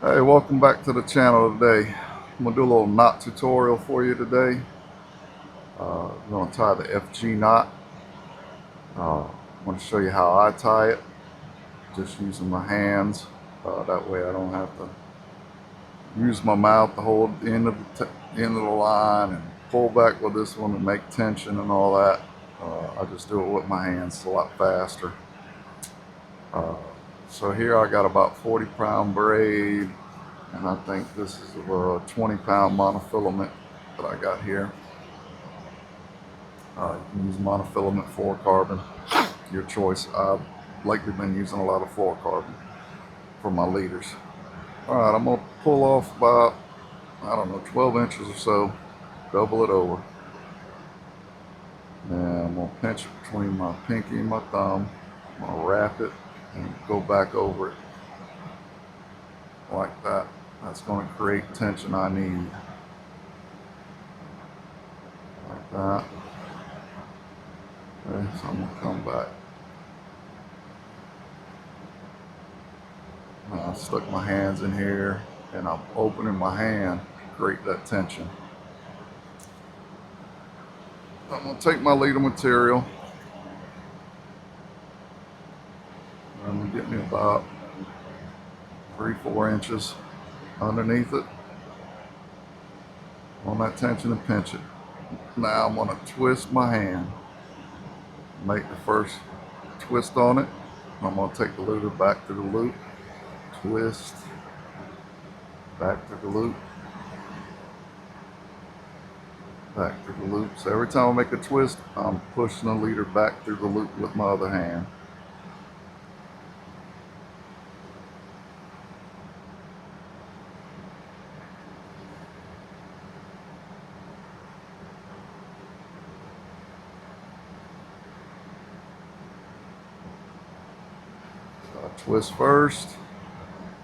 Hey, welcome back to the channel today. I'm going to do a little knot tutorial for you today. I'm going to tie the FG knot. I'm going to show you how I tie it, just using my hands. That way I don't have to use my mouth to hold the end of the line and pull back with this one and make tension and all that. I just do it with my hands. It's a lot faster. Uh, so here I got about 40-pound braid, and I think this is a 20-pound monofilament that I got here. You can use monofilament, fluorocarbon, your choice. I've lately been using a lot of fluorocarbon for my leaders. Alright, I'm going to pull off about, 12 inches or so, double it over. And I'm going to pinch it between my pinky and my thumb. I'm going to wrap it and go back over it like that. That's going to create tension I need. Like that. Okay, so I'm going to come back. I stuck my hands in here and I'm opening my hand to create that tension. I'm going to take my leader material. I'm going to get me about 3-4 inches underneath it on that tension and pinch it. Now I'm going to twist my hand, make the first twist on it. I'm going to take the leader back to the loop, twist, back to the loop, back to the loop. So every time I make a twist, I'm pushing the leader back through the loop with my other hand. So I twist first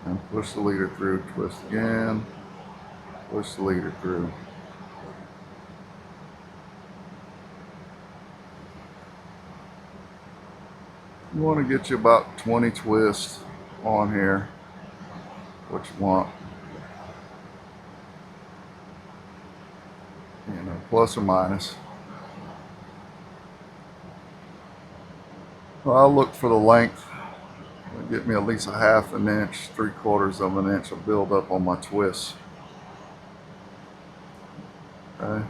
and push the leader through, twist again, push the leader through. You want to get you about 20 twists on here, what you want, plus or minus. Well, I'll look for the length. It'll get me at least a 1/2 inch, 3/4 of an inch of build up on my twists. Okay.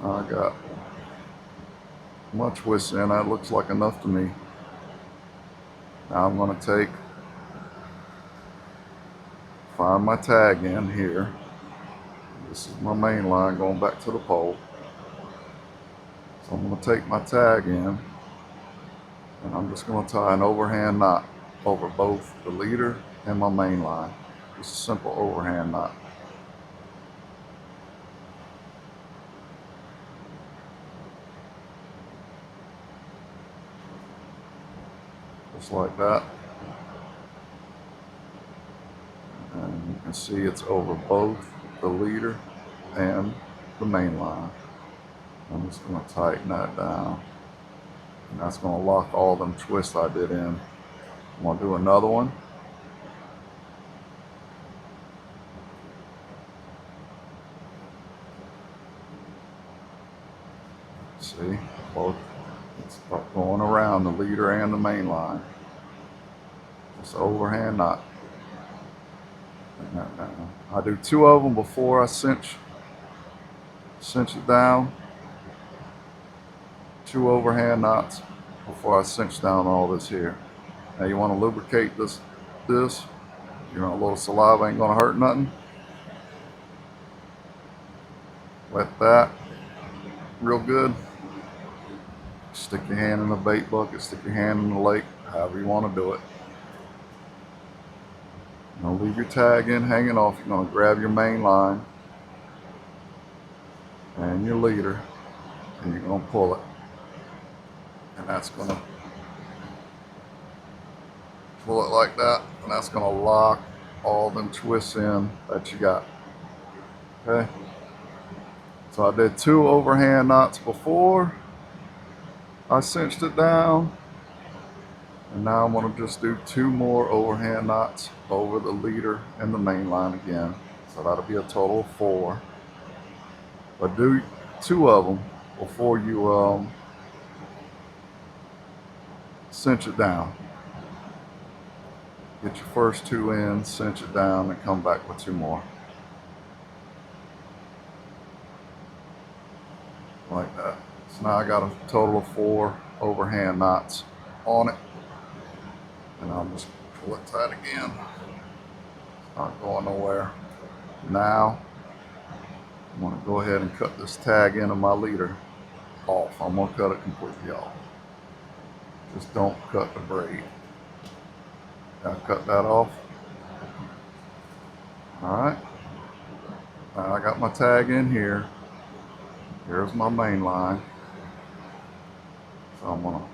I got my twists in. That looks like enough to me. Now I'm going to find my tag in here. This is my main line going back to the pole. So I'm going to take my tag in and I'm just going to tie an overhand knot over both the leader and my main line. Just a simple overhand knot. Just like that. And you can see it's over both the leader and the main line. I'm just going to tighten that down. And that's going to lock all them twists I did in. I'm going to do another one. See, both, it's going around the leader and the main line. Just overhand knot. I do 2 of them before I cinch it down. 2 overhand knots before I cinch down all this here. Now you want to lubricate this. You know, a little saliva ain't gonna hurt nothing. Wet that real good. Stick your hand in the bait bucket, stick your hand in the lake, however you want to do it. Now leave your tag in hanging off. You're going to grab your main line and your leader and you're going to pull it. And that's going to pull it like that, and that's going to lock all them twists in that you got. Okay? So I did 2 overhand knots before I cinched it down. And now I'm going to just do 2 more overhand knots over the leader and the main line again. So that'll be a total of 4. But do 2 of them before you cinch it down. Get your first 2 in, cinch it down, and come back with 2 more. Like that. So now I got a total of 4 overhand knots on it. And I'll just pull it tight again. It's not going nowhere. Now, I'm going to go ahead and cut this tag end of my leader off. I'm going to cut it completely off. Just don't cut the braid. Now cut that off. Alright. Now I got my tag in here. Here's my main line. So I'm going to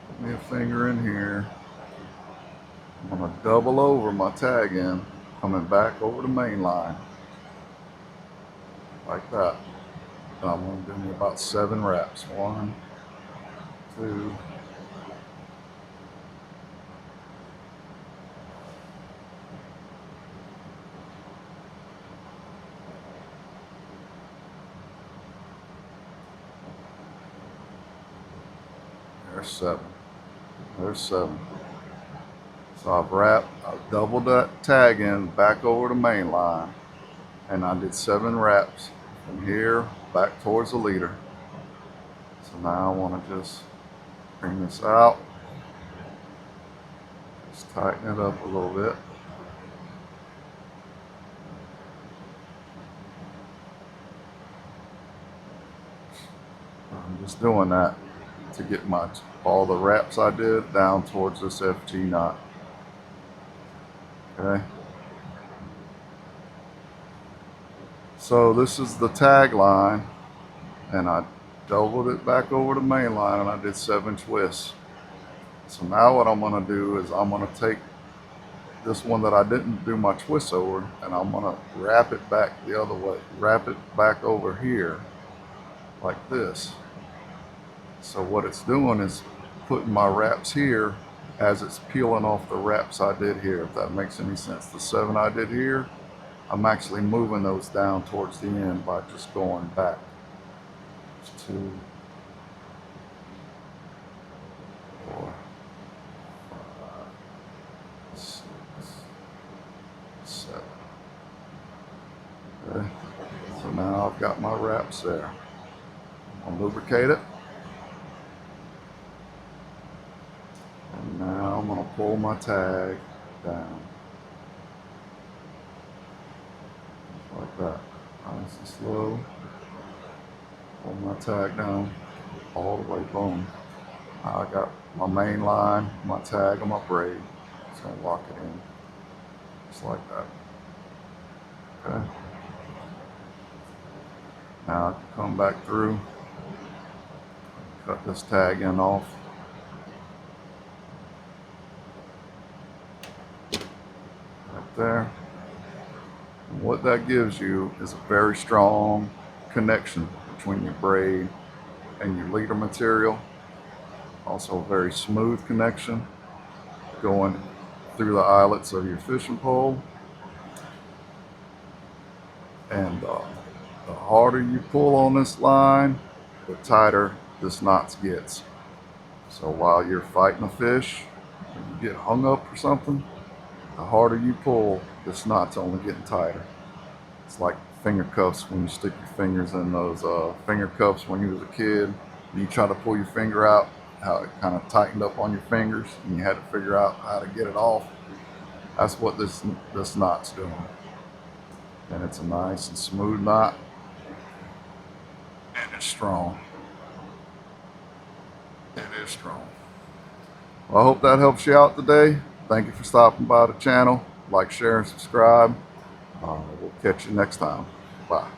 put me a finger in here. I'm going to double over my tag end, coming back over the main line. Like that. And I'm going to do me about 7 wraps. 1, 2, there's 7. There's 7. So I've doubled that tag end back over the main line, and I did 7 wraps from here back towards the leader. So now I want to just bring this out, just tighten it up a little bit. I'm just doing that to get all the wraps I did down towards this FG knot. Okay. So this is the tag line, and I doubled it back over the main line, and I did 7 twists. So now what I'm going to do is I'm going to take this one that I didn't do my twist over, and I'm going to wrap it back the other way. Wrap it back over here like this. So what it's doing is putting my wraps here as it's peeling off the wraps I did here, if that makes any sense. The 7 I did here, I'm actually moving those down towards the end by just going back. 2, 4, 5, 6, 7. Okay. So now I've got my wraps there. I'll lubricate it. And now I'm going to pull my tag down. Like that. Nice and slow. Pull my tag down all the way, boom. Now I got my main line, my tag, and my braid. Just going to lock it in. Just like that. Okay. Now I can come back through, cut this tag end off. Right there. And what that gives you is a very strong connection between your braid and your leader material. Also a very smooth connection going through the eyelets of your fishing pole. And the harder you pull on this line, the tighter this knot gets. So while you're fighting a fish, when you get hung up or something, the harder you pull, this knot's only getting tighter. It's like finger cuffs when you stick your fingers in those finger cuffs when you was a kid. You try to pull your finger out, how it kind of tightened up on your fingers, and you had to figure out how to get it off. That's what this knot's doing. And it's a nice and smooth knot, and it's strong. It is strong. Well, I hope that helps you out today. Thank you for stopping by the channel. Like, share, and subscribe. We'll catch you next time. Bye.